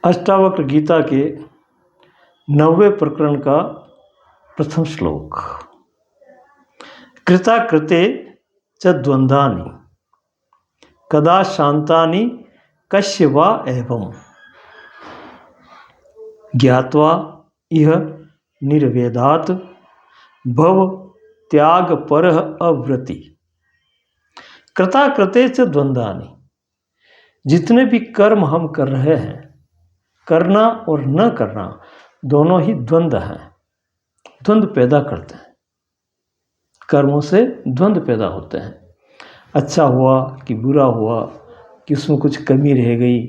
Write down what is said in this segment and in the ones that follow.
अष्टावक्र गीता के 90वें प्रकरण का प्रथम श्लोक। कृता कृते च द्वंद्वानि कदा शांतानि कस्य वा एवं ज्ञात्वा इह निर्वेदात् भव त्याग परः अव्रति। कृता कृते च द्वंद्वानि, जितने भी कर्म हम कर रहे हैं, करना और न करना दोनों ही द्वंद्व हैं, द्वंद्व पैदा करते हैं। कर्मों से द्वंद्व पैदा होते हैं, अच्छा हुआ कि बुरा हुआ, कि उसमें कुछ कमी रह गई,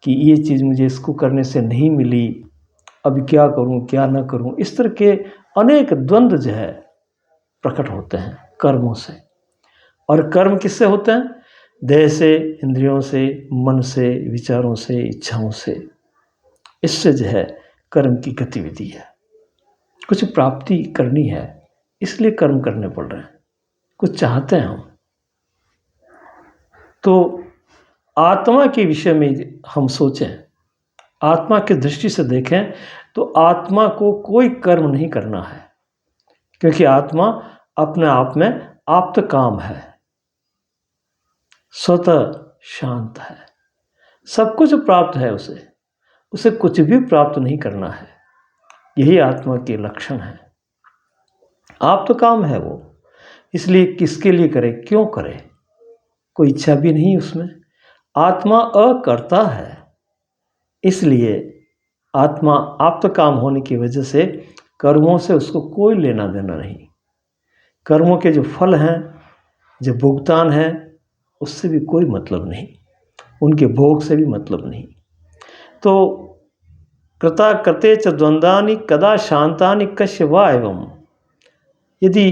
कि ये चीज़ मुझे इसको करने से नहीं मिली, अब क्या करूं क्या ना करूं। इस तरह के अनेक द्वंद्व जो है प्रकट होते हैं कर्मों से। और कर्म किससे होते हैं? देह से, इंद्रियों से, मन से, विचारों से, इच्छाओं से। इससे जो है कर्म की गतिविधि है। कुछ प्राप्ति करनी है इसलिए कर्म करने पड़ रहे हैं, कुछ चाहते हैं हम। तो आत्मा के विषय में हम सोचें, आत्मा की दृष्टि से देखें तो आत्मा को कोई कर्म नहीं करना है, क्योंकि आत्मा अपने आप में आप्त काम है, स्वतः शांत है, सब कुछ प्राप्त है उसे कुछ भी प्राप्त नहीं करना है। यही आत्मा के लक्षण है। आप तो काम है वो, इसलिए किसके लिए करे, क्यों करे, कोई इच्छा भी नहीं उसमें। आत्मा अकर्ता है, इसलिए आत्मा आप तो काम होने की वजह से कर्मों से उसको कोई लेना देना नहीं। कर्मों के जो फल हैं, जो भुगतान है, उससे भी कोई मतलब नहीं, उनके भोग से भी मतलब नहीं। तो कृता कृते च द्वंद्वानि कदा शांतानि कस्य वा एवं। यदि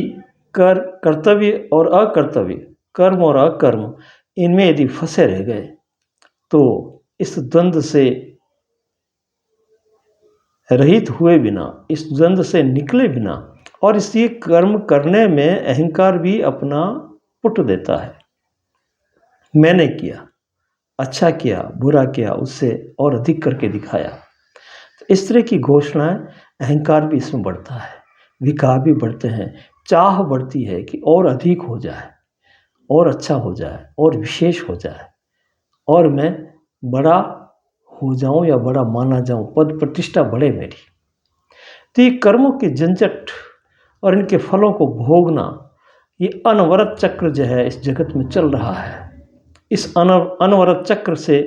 कर्तव्य और अकर्तव्य, कर्म और अकर्म, इनमें यदि फंसे रह गए तो इस द्वंद्व से रहित हुए बिना, इस द्वंद्व से निकले बिना, और इसलिए कर्म करने में अहंकार भी अपना पुट देता है। मैंने किया, अच्छा किया, बुरा किया, उससे और अधिक करके दिखाया। तो इस तरह की घोषणाएं, अहंकार भी इसमें बढ़ता है, विकार भी बढ़ते हैं, चाह बढ़ती है कि और अधिक हो जाए, और अच्छा हो जाए, और विशेष हो जाए, और मैं बड़ा हो जाऊं या बड़ा माना जाऊं, पद प्रतिष्ठा बढ़े मेरी। तो ये कर्मों के झंझट और इनके फलों को भोगना, ये अनवरत चक्र जो है इस जगत में चल रहा है। इस अनवरत चक्र से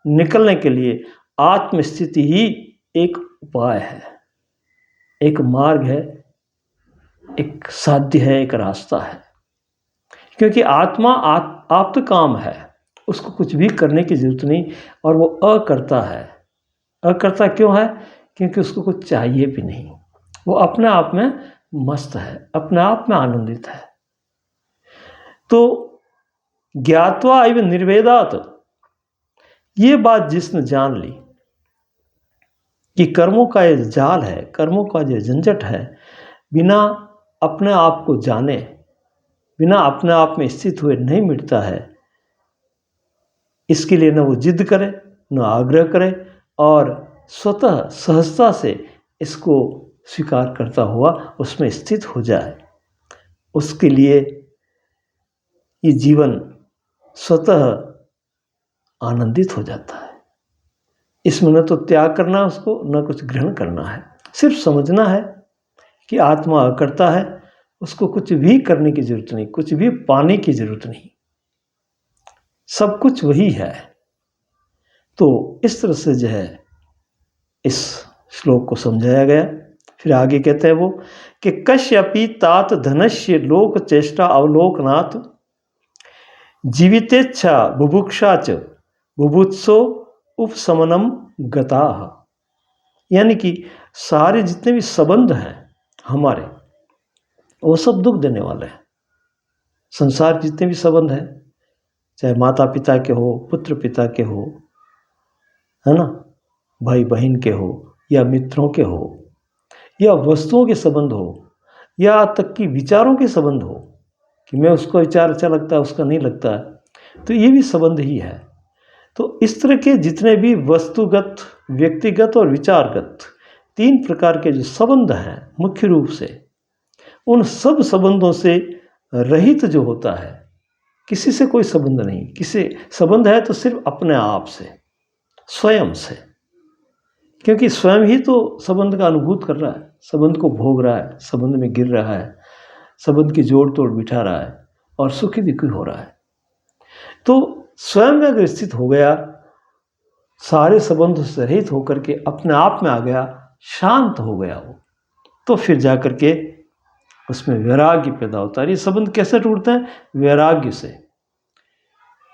निकलने के लिए आत्मस्थिति ही एक उपाय है, एक मार्ग है, एक साध्य है, एक रास्ता है। क्योंकि आत्मा आप्त काम है, उसको कुछ भी करने की जरूरत नहीं, और वो अकर्ता है। अकर्ता क्यों है? क्योंकि उसको कुछ चाहिए भी नहीं, वो अपने आप में मस्त है, अपने आप में आनंदित है। तो ज्ञात्वा एवं निर्वेदात, ये बात जिसने जान ली कि कर्मों का ये जाल है, कर्मों का जो झंझट है, बिना अपने आप को जाने, बिना अपने आप में स्थित हुए नहीं मिटता है। इसके लिए न वो जिद करे, न आग्रह करे, और स्वतः सहजता से इसको स्वीकार करता हुआ उसमें स्थित हो जाए। उसके लिए ये जीवन स्वतः आनंदित हो जाता है। इसमें न तो त्याग करना उसको, न कुछ ग्रहण करना है, सिर्फ समझना है कि आत्मा अकर्ता है, उसको कुछ भी करने की जरूरत नहीं, कुछ भी पाने की जरूरत नहीं, सब कुछ वही है। तो इस तरह से जो है इस श्लोक को समझाया गया। फिर आगे कहते हैं वो कि कश्यपि तात धनस्य लोक चेष्टा अवलोकनात् जीवितेच्छा बुभुक्षा च बुभुत्सो उपशमनम गताः। यानी कि सारे जितने भी संबंध हैं हमारे, वो सब दुख देने वाले हैं। संसार जितने भी संबंध हैं, चाहे माता पिता के हो, पुत्र पिता के हो, है ना, भाई बहन के हो, या मित्रों के हो, या वस्तुओं के संबंध हो, या तक कि विचारों के संबंध हो, कि मैं उसको विचार अच्छा लगता है, उसका नहीं लगता है, तो ये भी संबंध ही है। तो इस तरह के जितने भी वस्तुगत, व्यक्तिगत और विचारगत 3 प्रकार के जो संबंध हैं मुख्य रूप से, उन सब संबंधों से रहित जो होता है, किसी से कोई संबंध नहीं, किसी संबंध है तो सिर्फ अपने आप से, स्वयं से, क्योंकि स्वयं ही तो संबंध का अनुभूत कर रहा है, संबंध को भोग रहा है, संबंध में गिर रहा है, संबंध की जोड़ तोड़ बिठा रहा है और सुखी दुखी हो रहा है। तो स्वयं में अगर स्थित हो गया, सारे संबंधों से रहित होकर के अपने आप में आ गया, शांत हो गया वो, तो फिर जा कर के उसमें वैराग्य पैदा होता है। ये संबंध कैसे टूटते हैं? वैराग्य से।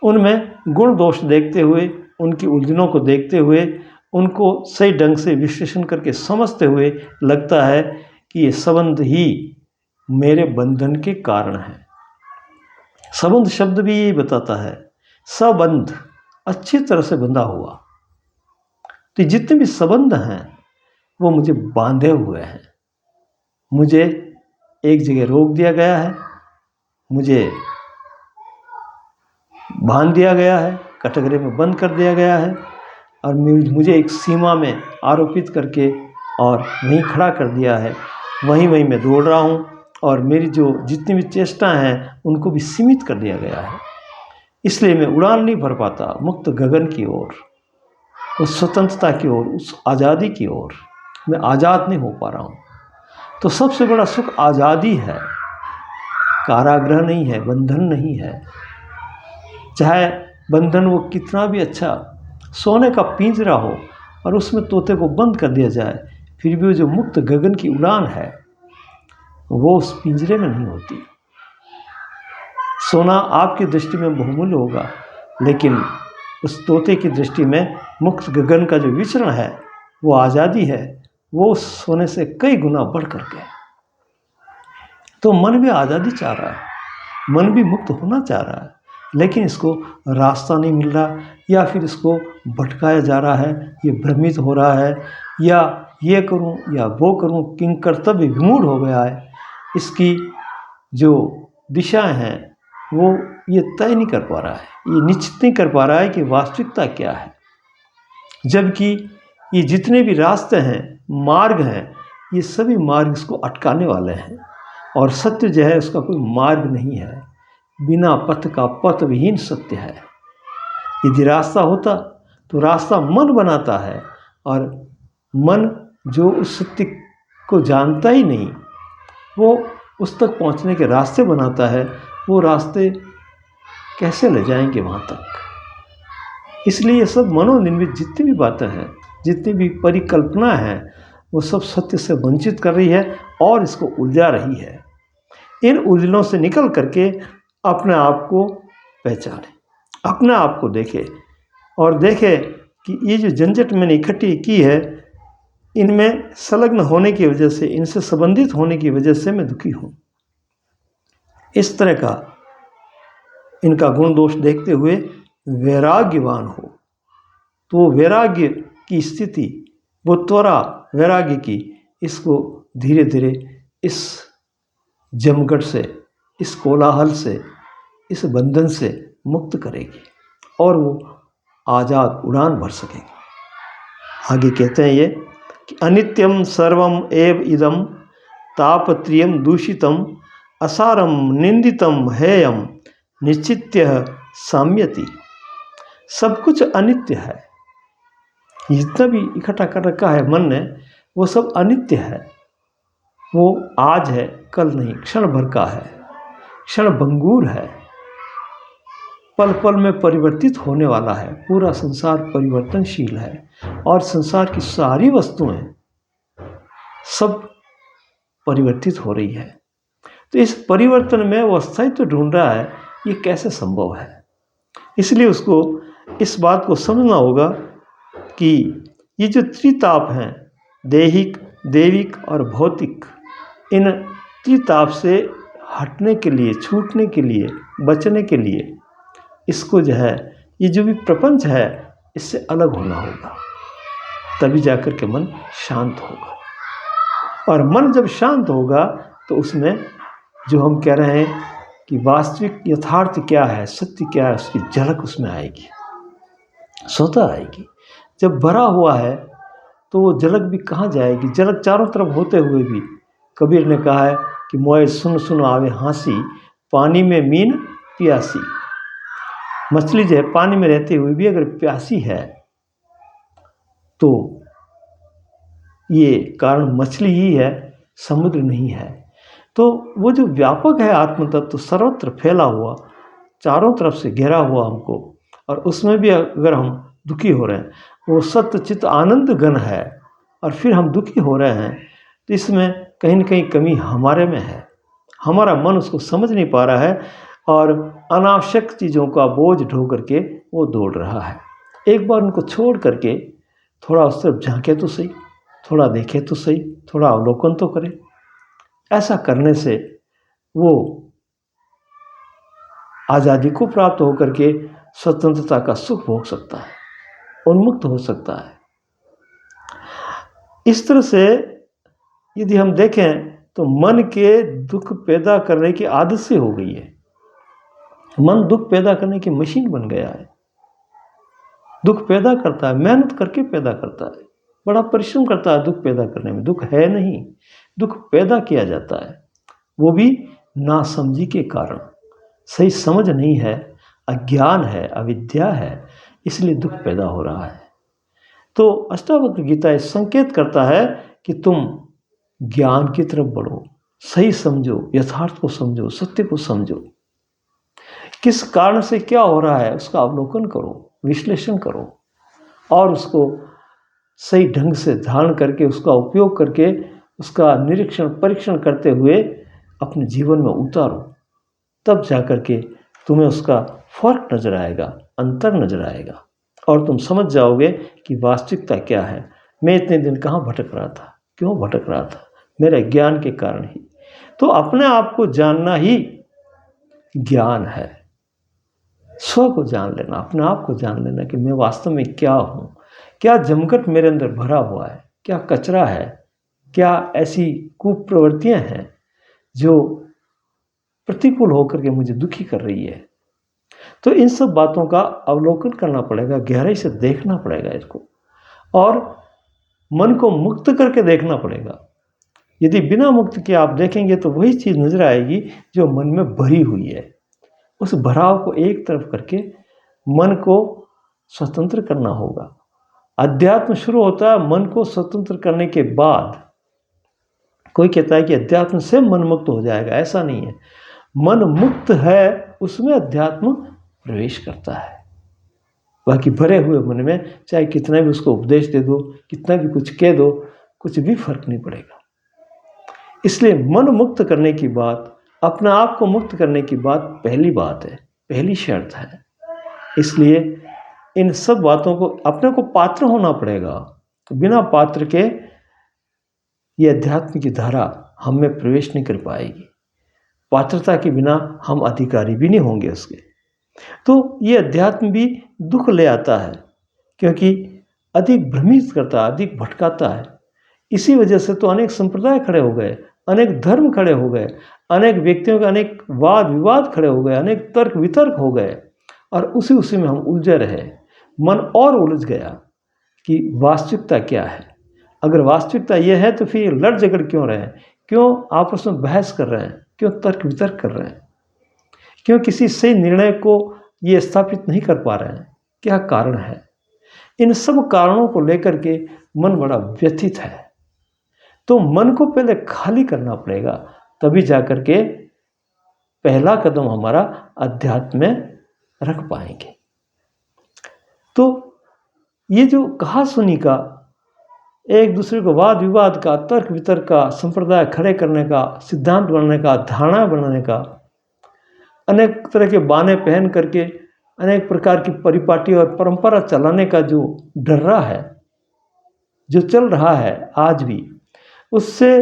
उनमें गुण दोष देखते हुए, उनकी उलझनों को देखते हुए, उनको सही ढंग से विश्लेषण करके समझते हुए लगता है कि ये संबंध ही मेरे बंधन के कारण है। संबंध शब्द भी यही बताता है, संबंध, अच्छी तरह से बंधा हुआ। तो जितने भी संबंध हैं वो मुझे बांधे हुए हैं, मुझे एक जगह रोक दिया गया है, मुझे बांध दिया गया है, कटघरे में बंद कर दिया गया है और मुझे एक सीमा में आरोपित करके और वहीं खड़ा कर दिया है। वहीं मैं दौड़ रहा हूँ और मेरी जो जितनी भी चेष्टाएं हैं उनको भी सीमित कर दिया गया है। इसलिए मैं उड़ान नहीं भर पाता मुक्त गगन की ओर, उस स्वतंत्रता की ओर, उस आज़ादी की ओर मैं आज़ाद नहीं हो पा रहा हूँ। तो सबसे बड़ा सुख आज़ादी है, कारागृह नहीं है, बंधन नहीं है। चाहे बंधन वो कितना भी अच्छा सोने का पिंजरा हो और उसमें तोते को बंद कर दिया जाए, फिर भी वो जो मुक्त गगन की उड़ान है वो उस पिंजरे में नहीं होती। सोना आपकी दृष्टि में बहुमूल्य होगा, लेकिन उस तोते की दृष्टि में मुक्त गगन का जो विचरण है, वो आज़ादी है, वो सोने से कई गुना बढ़ कर के। तो मन भी आज़ादी चाह रहा है, मन भी मुक्त होना चाह रहा है, लेकिन इसको रास्ता नहीं मिल रहा, या फिर इसको भटकाया जा रहा है, ये भ्रमित हो रहा है, या ये करूं या वो करूं, किंग कर्तव्य विमूढ़ हो गया है। इसकी जो दिशाएं हैं वो ये तय नहीं कर पा रहा है, ये निश्चित नहीं कर पा रहा है कि वास्तविकता क्या है। जबकि ये जितने भी रास्ते हैं, मार्ग हैं, ये सभी मार्ग इसको अटकाने वाले हैं, और सत्य जो है उसका कोई मार्ग नहीं है, बिना पथ का पथ विहीन सत्य है। यदि रास्ता होता तो रास्ता मन बनाता है, और मन जो उस सत्य को जानता ही नहीं, वो उस तक पहुंचने के रास्ते बनाता है। वो रास्ते कैसे ले जाएंगे वहाँ तक? इसलिए ये सब मनोनिर्मित जितनी भी बातें हैं, जितनी भी परिकल्पना है, वो सब सत्य से वंचित कर रही है और इसको उलझा रही है। इन उलझनों से निकल करके अपने आप को पहचाने, अपने आप को देखे और देखे कि ये जो झंझट मैंने इकट्ठी की है, इनमें संलग्न होने की वजह से, इनसे संबंधित होने की वजह से मैं दुखी हूँ। इस तरह का इनका गुण दोष देखते हुए वैराग्यवान हो, तो वैराग्य की स्थिति, वो त्वरा वैराग्य की, इसको धीरे धीरे इस जमघट से, इस कोलाहल से, इस बंधन से मुक्त करेगी और वो आज़ाद उड़ान भर सकेगी। आगे कहते हैं ये कि अनित्यम सर्वम एव इदम तापत्रियम दूषितम असारम निंदितम हेयम निश्चित्य साम्यति। सब कुछ अनित्य है, जितना भी इकट्ठा कर रखा है मन ने, वो सब अनित्य है। वो आज है, कल नहीं, क्षण भर का है, क्षण भंगुर है, पल पल में परिवर्तित होने वाला है। पूरा संसार परिवर्तनशील है और संसार की सारी वस्तुएं सब परिवर्तित हो रही है। तो इस परिवर्तन में वो स्थायित्व ढूंढ रहा है, ये कैसे संभव है? इसलिए उसको इस बात को समझना होगा कि ये जो त्रिताप हैं, दैहिक, दैविक और भौतिक, इन त्रिताप से हटने के लिए, छूटने के लिए, बचने के लिए, इसको जो है, ये जो भी प्रपंच है, इससे अलग होना होगा, तभी जाकर के मन शांत होगा। और मन जब शांत होगा तो उसमें जो हम कह रहे हैं कि वास्तविक यथार्थ क्या है, सत्य क्या है, उसकी झलक उसमें आएगी। स्वतः आएगी। जब भरा हुआ है तो वो झलक भी कहाँ जाएगी? झलक चारों तरफ होते हुए भी, कबीर ने कहा है कि मोए सुन सुन आवे हाँसी, पानी में मीन प्यासी। मछली जो है पानी में रहते हुए भी अगर प्यासी है तो ये कारण मछली ही है, समुद्र नहीं है। तो वो जो व्यापक है आत्म तत्व, सर्वत्र फैला हुआ, चारों तरफ से घिरा हुआ हमको, और उसमें भी अगर हम दुखी हो रहे हैं, वो सत्य चित्त आनंद घन है, और फिर हम दुखी हो रहे हैं, तो इसमें कहीं न कहीं कमी हमारे में है। हमारा मन उसको समझ नहीं पा रहा है और अनावश्यक चीज़ों का बोझ ढो करके वो दौड़ रहा है। एक बार उनको छोड़ करके थोड़ा उस तरफ झांके तो सही, थोड़ा देखे तो सही, थोड़ा अवलोकन तो करे। ऐसा करने से वो आज़ादी को प्राप्त होकर के स्वतंत्रता का सुख भोग सकता है, उन्मुक्त हो सकता है। इस तरह से यदि हम देखें तो मन के दुख पैदा करने की आदत से हो गई है। मन दुख पैदा करने की मशीन बन गया है। दुख पैदा करता है, मेहनत करके पैदा करता है, बड़ा परिश्रम करता है दुख पैदा करने में। दुख है नहीं, दुख पैदा किया जाता है, वो भी नासमझी के कारण। सही समझ नहीं है, अज्ञान है, अविद्या है, इसलिए दुख पैदा हो रहा है। तो अष्टावक्र गीता ये संकेत करता है कि तुम ज्ञान की तरफ बढ़ो, सही समझो, यथार्थ को समझो, सत्य को समझो, किस कारण से क्या हो रहा है उसका अवलोकन करो, विश्लेषण करो, और उसको सही ढंग से धारण करके, उसका उपयोग करके, उसका निरीक्षण परीक्षण करते हुए अपने जीवन में उतारो। तब जाकर के तुम्हें उसका फर्क नजर आएगा, अंतर नजर आएगा, और तुम समझ जाओगे कि वास्तविकता क्या है। मैं इतने दिन कहाँ भटक रहा था, क्यों भटक रहा था? मेरे ज्ञान के कारण ही। तो अपने आप को जानना ही ज्ञान है। स्व को जान लेना, अपने आप को जान लेना कि मैं वास्तव में क्या हूँ, क्या जमघट मेरे अंदर भरा हुआ है, क्या कचरा है, क्या ऐसी कुप्रवृत्तियाँ हैं जो प्रतिकूल होकर के मुझे दुखी कर रही है। तो इन सब बातों का अवलोकन करना पड़ेगा, गहराई से देखना पड़ेगा इसको, और मन को मुक्त करके देखना पड़ेगा। यदि बिना मुक्त के आप देखेंगे तो वही चीज़ नजर आएगी जो मन में भरी हुई है। उस भराव को एक तरफ करके मन को स्वतंत्र करना होगा। अध्यात्म शुरू होता है मन को स्वतंत्र करने के बाद। कोई कहता है कि अध्यात्म से मन मुक्त हो जाएगा, ऐसा नहीं है। मन मुक्त है, उसमें अध्यात्म प्रवेश करता है। बाकी भरे हुए मन में चाहे कितना भी उसको उपदेश दे दो, कितना भी कुछ कह दो, कुछ भी फर्क नहीं पड़ेगा। इसलिए मन मुक्त करने की बात, अपने आप को मुक्त करने की बात पहली बात है, पहली शर्त है। इसलिए इन सब बातों को अपने को पात्र होना पड़ेगा। बिना पात्र के ये अध्यात्म की धारा हम में प्रवेश नहीं कर पाएगी। पात्रता के बिना हम अधिकारी भी नहीं होंगे उसके। तो ये अध्यात्म भी दुख ले आता है, क्योंकि अधिक भ्रमित करता है, अधिक भटकाता है। इसी वजह से तो अनेक संप्रदाय खड़े हो गए, अनेक धर्म खड़े हो गए, अनेक व्यक्तियों के अनेक वाद विवाद खड़े हो गए, अनेक तर्क वितर्क हो गए, और उसी में हम उलझे रहे। मन और उलझ गया कि वास्तविकता क्या है। अगर वास्तविकता यह है तो फिर लड़ झगड़ क्यों रहे हैं, क्यों आपस में बहस कर रहे हैं, क्यों तर्क वितर्क कर रहे हैं, क्यों किसी सही निर्णय को ये स्थापित नहीं कर पा रहे हैं? क्या कारण है? इन सब कारणों को लेकर के मन बड़ा व्यथित है। तो मन को पहले खाली करना पड़ेगा, तभी जाकर के पहला कदम हमारा अध्यात्म में रख पाएंगे। तो ये जो कहा सुनी का, एक दूसरे को वाद विवाद का, तर्क वितर्क का, संप्रदाय खड़े करने का, सिद्धांत बनाने का, धारणा बनाने का, अनेक तरह के बाने पहन करके अनेक प्रकार की परिपाटी और परंपरा चलाने का जो डर्रा है, जो चल रहा है आज भी, उससे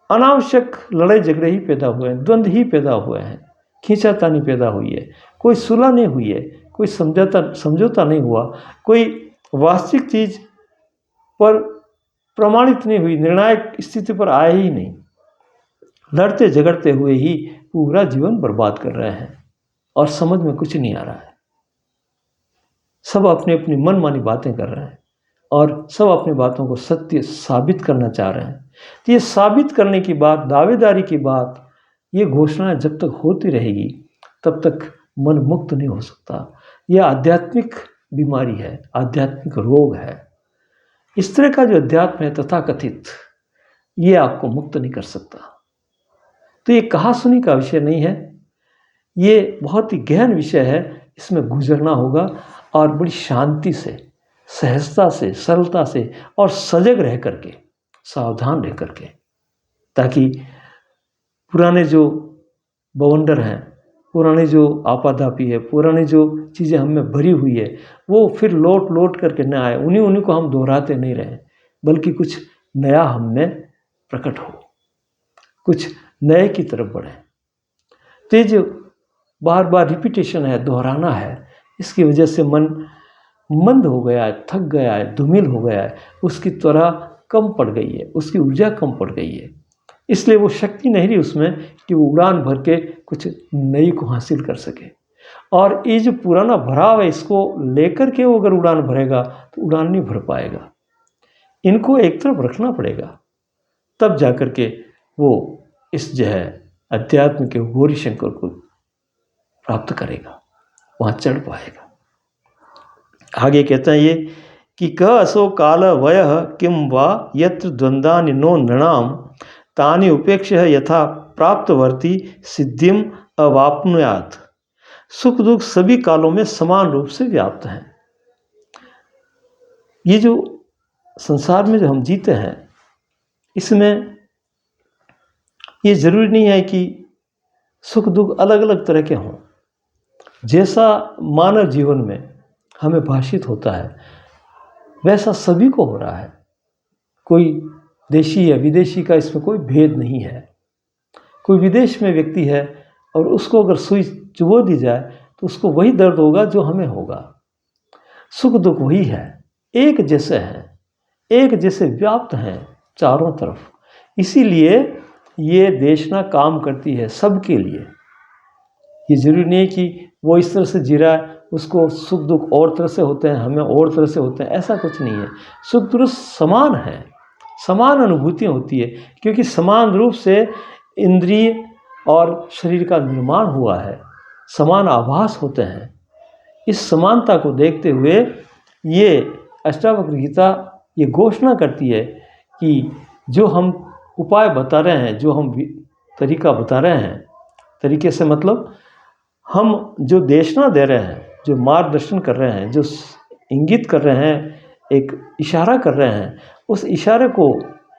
अनावश्यक लड़ाई झगड़े ही पैदा हुए हैं, द्वंद्व ही पैदा हुए हैं, खींचातानी पैदा हुई है, कोई सुलह नहीं हुई है, कोई समझौता नहीं हुआ, कोई वास्तविक चीज़ पर प्रमाणित नहीं हुई, निर्णायक स्थिति पर आया ही नहीं। लड़ते झगड़ते हुए ही पूरा जीवन बर्बाद कर रहे हैं और समझ में कुछ नहीं आ रहा है। सब अपनी अपनी मनमानी बातें कर रहे हैं और सब अपनी बातों को सत्य साबित करना चाह रहे हैं। तो ये साबित करने की बात, दावेदारी की बात, ये घोषणा जब तक होती रहेगी तब तक मन मुक्त नहीं हो सकता। यह आध्यात्मिक बीमारी है, आध्यात्मिक रोग है। इस तरह का जो अध्यात्म है तथाकथित, ये आपको मुक्त नहीं कर सकता। तो ये कहा सुनी का विषय नहीं है, ये बहुत ही गहन विषय है। इसमें गुजरना होगा और बड़ी शांति से, सहजता से, सरलता से और सजग रह करके, सावधान रह करके, ताकि पुराने जो बवंडर हैं, पुरानी जो आपाधापी है, पुरानी जो चीज़ें हमें भरी हुई है, वो फिर लौट लौट करके न आए। उन्हीं को हम दोहराते नहीं रहें, बल्कि कुछ नया हम में प्रकट हो, कुछ नए की तरफ बढ़े। तो ये जो बार बार रिपीटेशन है, दोहराना है, इसकी वजह से मन मंद हो गया है, थक गया है, धूमिल हो गया है, उसकी त्वरा कम पड़ गई है, उसकी ऊर्जा कम पड़ गई है। इसलिए वो शक्ति नहीं रही उसमें कि वो उड़ान भर के कुछ नई को हासिल कर सके। और ये जो पुराना भराव है, इसको लेकर के वो अगर उड़ान भरेगा तो उड़ान नहीं भर पाएगा। इनको एक तरफ रखना पड़ेगा, तब जाकर के वो इस जो है अध्यात्म के गौरी शंकर को प्राप्त करेगा, वहाँ चढ़ पाएगा। आगे कहते हैं ये कि क असो काल वयः किम वा यत्र द्वंद्वानि नो नृणाम तानि उपेक्ष्य यथा प्राप्तवर्ती सिद्धिम अवाप्नुयात्। सुख दुख सभी कालों में समान रूप से व्याप्त हैं। ये जो संसार में जो हम जीते हैं, इसमें ये जरूरी नहीं है कि सुख दुख अलग अलग तरह के हों। जैसा मानव जीवन में हमें भाषित होता है, वैसा सभी को हो रहा है। कोई देशी या विदेशी का इसमें कोई भेद नहीं है। कोई विदेश में व्यक्ति है और उसको अगर सुई चुभो दी जाए तो उसको वही दर्द होगा जो हमें होगा। सुख दुख वही है, एक जैसे हैं, एक जैसे व्याप्त हैं चारों तरफ। इसीलिए ये देशना काम करती है सबके लिए। ये जरूरी नहीं कि वो इस तरह से जी रहा है, उसको सुख दुख और तरह से होते हैं, हमें और तरह से होते हैं, ऐसा कुछ नहीं है। सुख दुख समान है, समान अनुभूतियाँ होती है, क्योंकि समान रूप से इंद्रिय और शरीर का निर्माण हुआ है, समान आभास होते हैं। इस समानता को देखते हुए ये अष्टावक्र गीता ये घोषणा करती है कि जो हम उपाय बता रहे हैं, जो हम तरीका बता रहे हैं, तरीके से मतलब हम जो देशना दे रहे हैं, जो मार्गदर्शन कर रहे हैं, जो इंगित कर रहे हैं, एक इशारा कर रहे हैं, उस इशारे को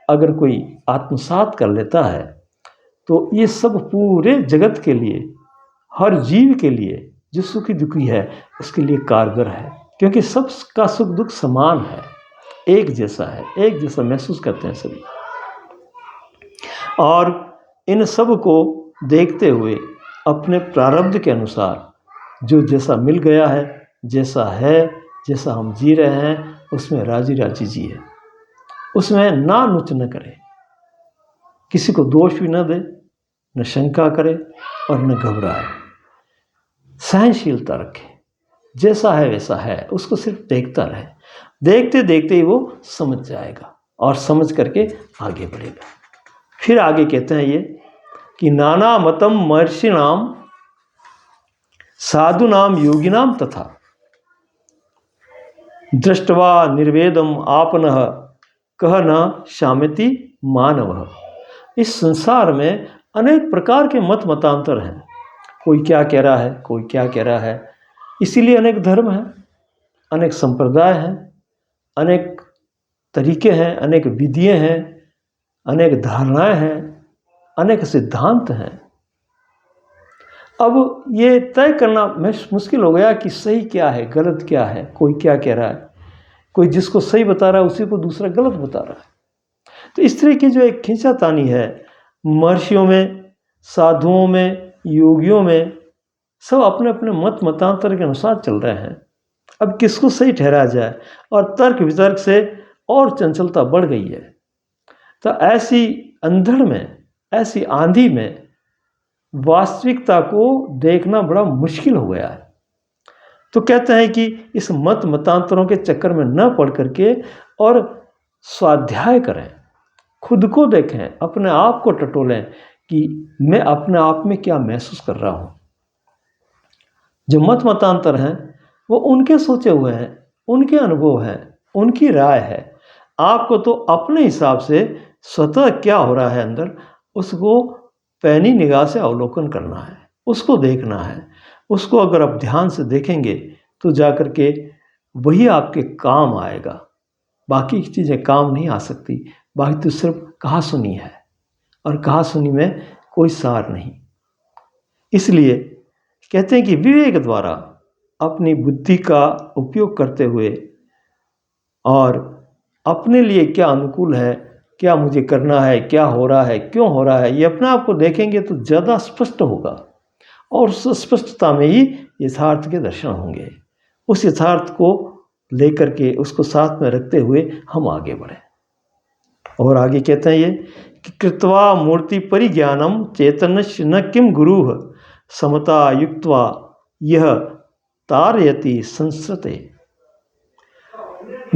अगर कोई आत्मसात कर लेता है तो ये सब पूरे जगत के लिए, हर जीव के लिए जो सुखी दुखी है उसके लिए कारगर है। क्योंकि सबका सुख दुख समान है, एक जैसा है, एक जैसा महसूस करते हैं सभी। और इन सब को देखते हुए अपने प्रारब्ध के अनुसार जो जैसा मिल गया है, जैसा है, जैसा हम जी रहे हैं, उसमें राजी राजी जिए, उसमें ना नुच न करे, किसी को दोष भी न दे, न शंका करे और न घबराए, सहनशीलता रखे, जैसा है वैसा है, उसको सिर्फ देखता रहे। देखते देखते ही वो समझ जाएगा और समझ करके आगे बढ़ेगा। फिर आगे कहते हैं ये कि नाना मतम महर्षिणाम साधुनाम योगिनाम तथा दृष्टवा निर्वेदम आपनः कह न शाम्यति मानवः। इस संसार में अनेक प्रकार के मत मतांतर हैं, कोई क्या कह रहा है, कोई क्या कह रहा है। इसीलिए अनेक धर्म हैं, अनेक संप्रदाय हैं, अनेक तरीके हैं, अनेक विधियाँ हैं, अनेक धारणाएं हैं, अनेक सिद्धांत हैं। अब ये तय करना मुश्किल हो गया कि सही क्या है, गलत क्या है, कोई क्या कह रहा है। कोई जिसको सही बता रहा है उसी को दूसरा गलत बता रहा है। तो इस तरह की जो एक खींचातानी है महर्षियों में, साधुओं में, योगियों में, सब अपने अपने मत मतांतर के अनुसार चल रहे हैं। अब किसको सही ठहराया जाए, और तर्क वितर्क से और चंचलता बढ़ गई है। तो ऐसी अंधड़ में, ऐसी आंधी में वास्तविकता को देखना बड़ा मुश्किल हो गया है। तो कहते हैं कि इस मतांतरों के चक्कर में न पड़ करके और स्वाध्याय करें, खुद को देखें, अपने आप को टटोलें कि मैं अपने आप में क्या महसूस कर रहा हूँ। जो मतांतर हैं वो उनके सोचे हुए हैं, उनके अनुभव हैं, उनकी राय है। आपको तो अपने हिसाब से स्वतः क्या हो रहा है अंदर, उसको पैनी निगाह से अवलोकन करना है, उसको देखना है। उसको अगर आप ध्यान से देखेंगे तो जाकर के वही आपके काम आएगा। बाकी की चीज़ें काम नहीं आ सकती। बाकी तो सिर्फ कहा सुनी है, और कहा सुनी में कोई सार नहीं। इसलिए कहते हैं कि विवेक द्वारा अपनी बुद्धि का उपयोग करते हुए और अपने लिए क्या अनुकूल है, क्या मुझे करना है, क्या हो रहा है, क्यों हो रहा है, ये अपने आप को देखेंगे तो ज़्यादा स्पष्ट होगा। और उस स्पष्टता में ही यथार्थ के दर्शन होंगे। उस यथार्थ को लेकर के उसको साथ में रखते हुए हम आगे बढ़ें। और आगे कहते हैं ये कि कृत्वा मूर्ति परिज्ञानम चैतन्य न किम गुरु समता युक्त्वा यह तारयति संस्रते।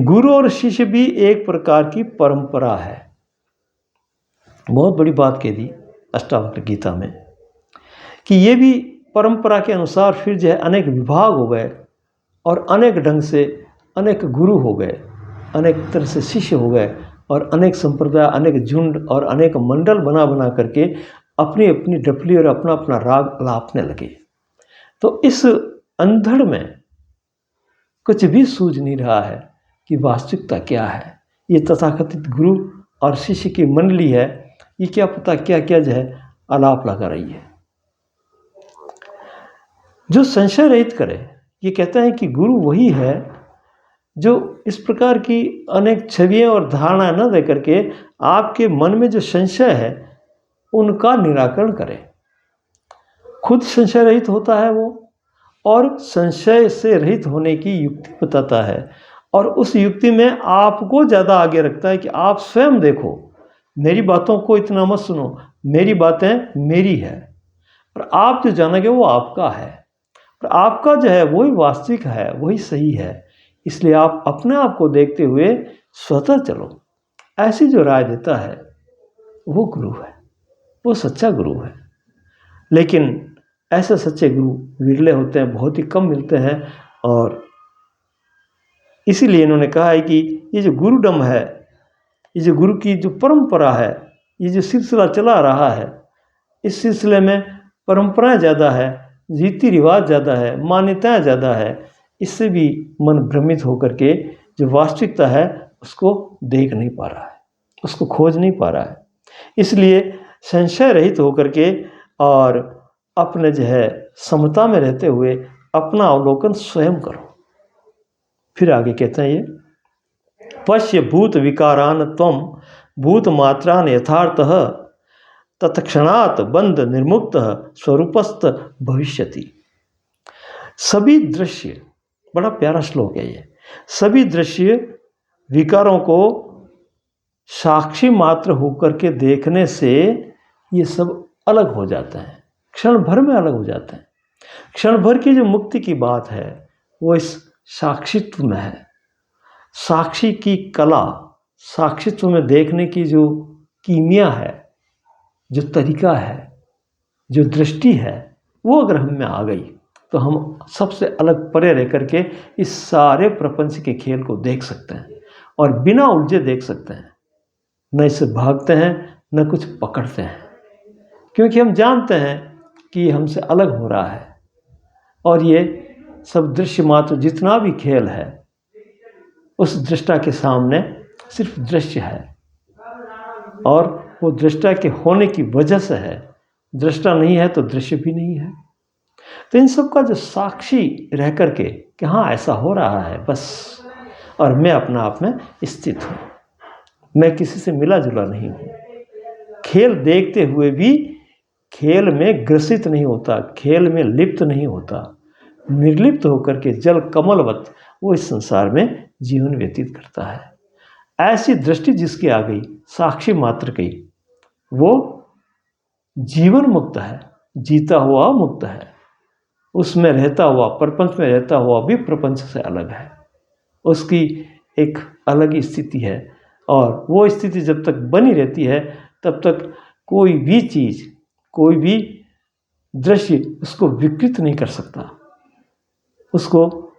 गुरु और शिष्य भी एक प्रकार की परंपरा है। बहुत बड़ी बात कह दी अष्टावक्र गीता में कि ये भी परंपरा के अनुसार फिर जो है अनेक विभाग हो गए और अनेक ढंग से अनेक गुरु हो गए, अनेक तरह से शिष्य हो गए और अनेक संप्रदाय, अनेक झुंड और अनेक मंडल बना करके अपनी अपनी डफली और अपना अपना राग लापने लगे। तो इस अंधड़ में कुछ भी सूझ नहीं रहा है कि वास्तविकता क्या है। ये तथाकथित गुरु और शिष्य की मंडली है, ये क्या पता क्या क्या जो है आलाप लगा रही है। जो संशय रहित करे, ये कहता है कि गुरु वही है जो इस प्रकार की अनेक छवियाँ और धारणा न दे करके आपके मन में जो संशय है उनका निराकरण करे। खुद संशय रहित होता है वो, और संशय से रहित होने की युक्ति बताता है, और उस युक्ति में आपको ज़्यादा आगे रखता है कि आप स्वयं देखो, मेरी बातों को इतना मत सुनो, मेरी बातें मेरी है, और आप जो जानोगे वो आपका है, और आपका जो है वही वास्तविक है, वही सही है। इसलिए आप अपने आप को देखते हुए स्वतः चलो। ऐसी जो राय देता है वो गुरु है, वो सच्चा गुरु है। लेकिन ऐसे सच्चे गुरु विरले होते हैं, बहुत ही कम मिलते हैं, और इसीलिए इन्होंने कहा है कि ये जो गुरुडम है, ये जो गुरु की जो परंपरा है, ये जो सिलसिला चला रहा है, इस सिलसिले में परंपराएं ज़्यादा है, रीति रिवाज ज़्यादा है, मान्यताएं ज़्यादा है। इससे भी मन भ्रमित होकर के जो वास्तविकता है उसको देख नहीं पा रहा है, उसको खोज नहीं पा रहा है। इसलिए संशय रहित होकर के और अपने जो है समता में रहते हुए अपना अवलोकन स्वयं करो। फिर आगे कहते हैं ये पश्य भूत विकारान त्वम भूत मात्रान यथार्थः तत्क्षणात् बंध निर्मुक्त स्वरूपस्थ भविष्यति। सभी दृश्य, बड़ा प्यारा श्लोक है ये, सभी दृश्य विकारों को साक्षी मात्र होकर के देखने से ये सब अलग हो जाते हैं, क्षण भर में अलग हो जाते हैं। क्षण भर की जो मुक्ति की बात है वो इस साक्षित्व में है। साक्षी की कला, साक्षित्व में देखने की जो कीमिया है, जो तरीका है, जो दृष्टि है, वो अगर हम में आ गई तो हम सबसे अलग परे रह करके इस सारे प्रपंच के खेल को देख सकते हैं और बिना उलझे देख सकते हैं। न इससे भागते हैं न कुछ पकड़ते हैं, क्योंकि हम जानते हैं कि ये हमसे अलग हो रहा है। और ये सब दृश्य मात्र जितना भी खेल है उस दृष्टा के सामने सिर्फ दृश्य है, और वो दृष्टा के होने की वजह से है। दृष्टा नहीं है तो दृश्य भी नहीं है। तो इन सब का जो साक्षी रह करके कि हाँ ऐसा हो रहा है बस, और मैं अपना आप में स्थित हूँ, मैं किसी से मिला जुला नहीं हूँ। खेल देखते हुए भी खेल में ग्रसित नहीं होता, खेल में लिप्त नहीं होता, निर्लिप्त होकर के जल कमलवत वो इस संसार में जीवन व्यतीत करता है। ऐसी दृष्टि जिसकी आ गई साक्षी मात्र की, वो जीवन मुक्त है, जीता हुआ मुक्त है। उसमें रहता हुआ, प्रपंच में रहता हुआ भी प्रपंच से अलग है। उसकी एक अलग ही स्थिति है, और वो स्थिति जब तक बनी रहती है तब तक कोई भी चीज़, कोई भी दृश्य उसको विकृत नहीं कर सकता, उसको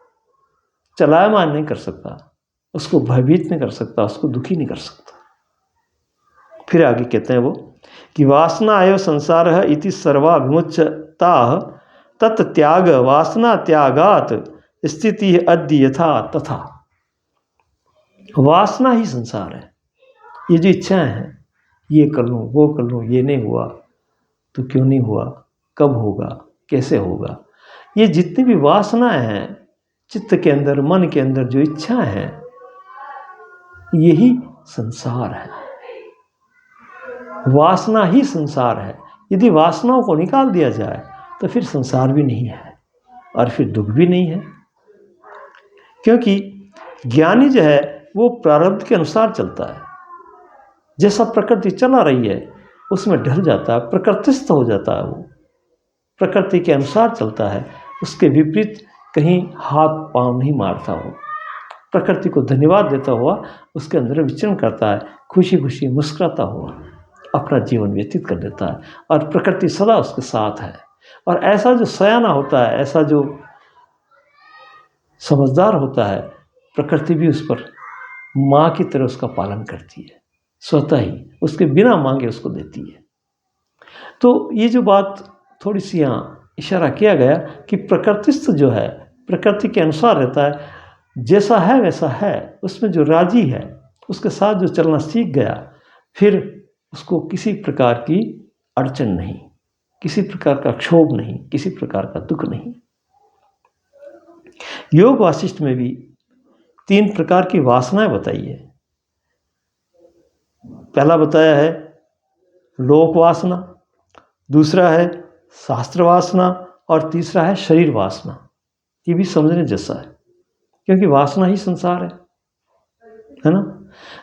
चलायमान नहीं कर सकता, उसको भयभीत नहीं कर सकता, उसको दुखी नहीं कर सकता। फिर आगे कहते हैं वो कि वासना एव संसार इति सर्वाभिमुच्यता तत्त्याग वासना त्यागात स्थिति अद्य यथा तथा। वासना ही संसार है। ये जो इच्छाएं हैं, ये कर लूँ, वो कर लूँ, ये नहीं हुआ तो क्यों नहीं हुआ, कब होगा, कैसे होगा, ये जितनी भी वासनाएं हैं चित्त के अंदर, मन के अंदर जो इच्छाएं हैं, यही संसार है। वासना ही संसार है। यदि वासनाओं को निकाल दिया जाए तो फिर संसार भी नहीं है और फिर दुख भी नहीं है, क्योंकि ज्ञानी जो है वो प्रारब्ध के अनुसार चलता है। जैसा प्रकृति चला रही है उसमें ढल जाता है, प्रकृतिस्थ हो जाता है, वो प्रकृति के अनुसार चलता है, उसके विपरीत कहीं हाथ पांव नहीं मारता। वो प्रकृति को धन्यवाद देता हुआ उसके अंदर विचरण करता है, खुशी खुशी मुस्कुराता हुआ अपना जीवन व्यतीत कर देता है, और प्रकृति सदा उसके साथ है। और ऐसा जो सयाना होता है, ऐसा जो समझदार होता है, प्रकृति भी उस पर माँ की तरह उसका पालन करती है, स्वतः ही उसके बिना मांगे उसको देती है। तो ये जो बात थोड़ी सी यहाँ इशारा किया गया कि प्रकृतिस्थ जो है प्रकृति के अनुसार रहता है, जैसा है वैसा है, उसमें जो राजी है उसके साथ जो चलना सीख गया, फिर उसको किसी प्रकार की अड़चन नहीं, किसी प्रकार का क्षोभ नहीं, किसी प्रकार का दुख नहीं। योग वासिष्ठ में भी 3 प्रकार की वासनाएं बताई है। पहला बताया है लोक वासना, दूसरा है शास्त्र वासना, और तीसरा है शरीर वासना। ये भी समझने जैसा है, क्योंकि वासना ही संसार है ना।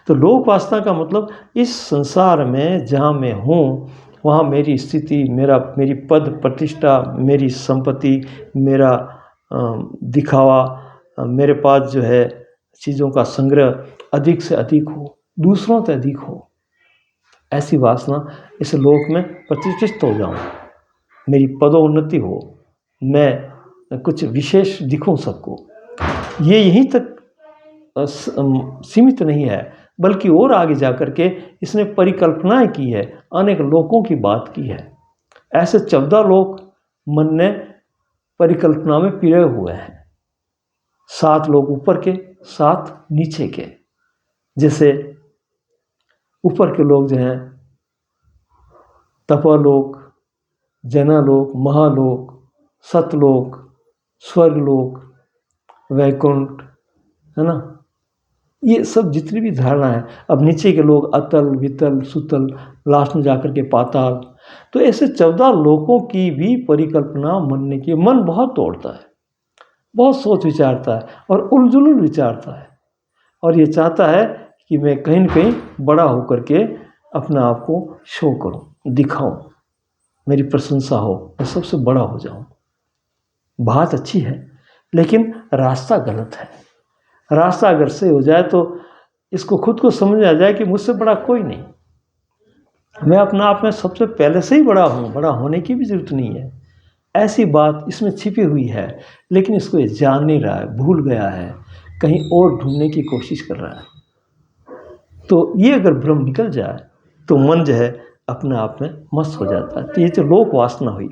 तो लोक वासना का मतलब इस संसार में जहाँ मैं हूँ वहाँ मेरी स्थिति, मेरी पद प्रतिष्ठा, मेरी संपत्ति, मेरा दिखावा, मेरे पास जो है चीज़ों का संग्रह अधिक से अधिक हो, दूसरों से अधिक हो, ऐसी वासना इस लोक में प्रतिष्ठित हो जाऊँ, मेरी पदोन्नति हो, मैं कुछ विशेष दिखूँ सबको। ये यहीं तक सीमित नहीं है, बल्कि और आगे जा कर के इसने परिकल्पनाएं की है, अनेक लोकों की बात की है। ऐसे 14 लोक मन ने परिकल्पना में पिरे हुए हैं। 7 लोग ऊपर के, 7 नीचे के। जैसे ऊपर के लोग जो हैं तपोलोक, जनलोक, महालोक, सतलोक, स्वर्गलोक, वैकुंठ, है ना, ये सब जितनी भी धारणा है। अब नीचे के लोग अतल, वितल, सुतल, लास्ट में जाकर के पाताल। तो ऐसे 14 लोकों की भी परिकल्पना मन ने की। मन बहुत तोड़ता है, बहुत सोच विचारता है और उलझुल विचारता है, और ये चाहता है कि मैं कहीं न कहीं बड़ा होकर के अपने आप को शो करूं, दिखाऊं, मेरी प्रशंसा हो, मैं सबसे बड़ा हो जाऊं। बात अच्छी है, लेकिन रास्ता गलत है। रास्ता अगर से हो जाए तो इसको खुद को समझ में आ जाए कि मुझसे बड़ा कोई नहीं, मैं अपने आप में सबसे पहले से ही बड़ा हूँ, बड़ा होने की भी ज़रूरत नहीं है। ऐसी बात इसमें छिपी हुई है, लेकिन इसको ये जान नहीं रहा है, भूल गया है, कहीं और ढूंढने की कोशिश कर रहा है। तो ये अगर भ्रम निकल जाए तो मन जो है अपने आप में मस्त हो जाता है। तो ये जो लोक वासना हुई।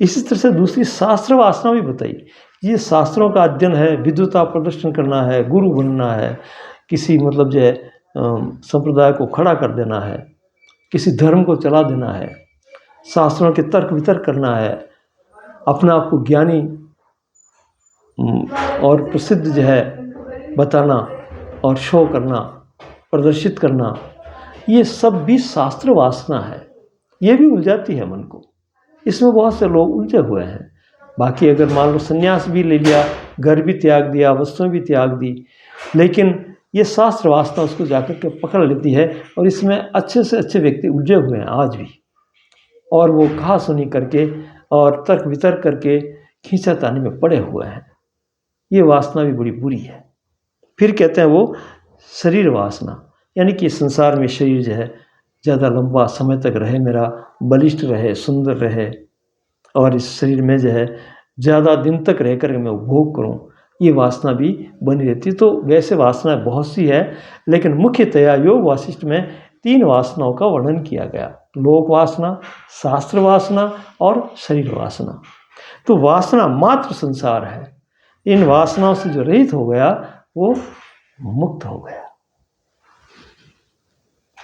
इसी तरह से दूसरी शास्त्र वासना भी बताई। ये शास्त्रों का अध्ययन है, विद्वता प्रदर्शन करना है, गुरु बनना है, किसी मतलब जो है संप्रदाय को खड़ा कर देना है, किसी धर्म को चला देना है, शास्त्रों के तर्क वितर्क करना है, अपने आप को ज्ञानी और प्रसिद्ध जो है बताना और शो करना, प्रदर्शित करना, ये सब भी शास्त्र वासना है। ये भी उलझाती है मन को। इसमें बहुत से लोग उलझे हुए हैं। बाकी अगर मान लो संन्यास भी ले लिया, घर भी त्याग दिया, वस्तुएं भी त्याग दी, लेकिन ये शास्त्र वासना उसको जाकर के पकड़ लेती है, और इसमें अच्छे से अच्छे व्यक्ति उलझे हुए हैं आज भी। और वो कहा सुनी करके और तर्क वितर्क करके खींचातानी में पड़े हुए हैं। ये वासना भी बड़ी बुरी है। फिर कहते हैं वो शरीर वासना, यानी कि संसार में शरीर जो है ज़्यादा लंबा समय तक रहे, मेरा बलिष्ठ रहे, सुंदर रहे, और इस शरीर में जो है ज़्यादा दिन तक रह कर मैं उपभोग करूं, ये वासना भी बनी रहती है। तो वैसे वासना बहुत सी है, लेकिन मुख्यतया योग वासिष्ठ में 3 वासनाओं का वर्णन किया गया: लोक वासना, शास्त्र वासना और शरीर वासना। तो वासना मात्र संसार है। इन वासनाओं से जो रहित हो गया वो मुक्त हो गया।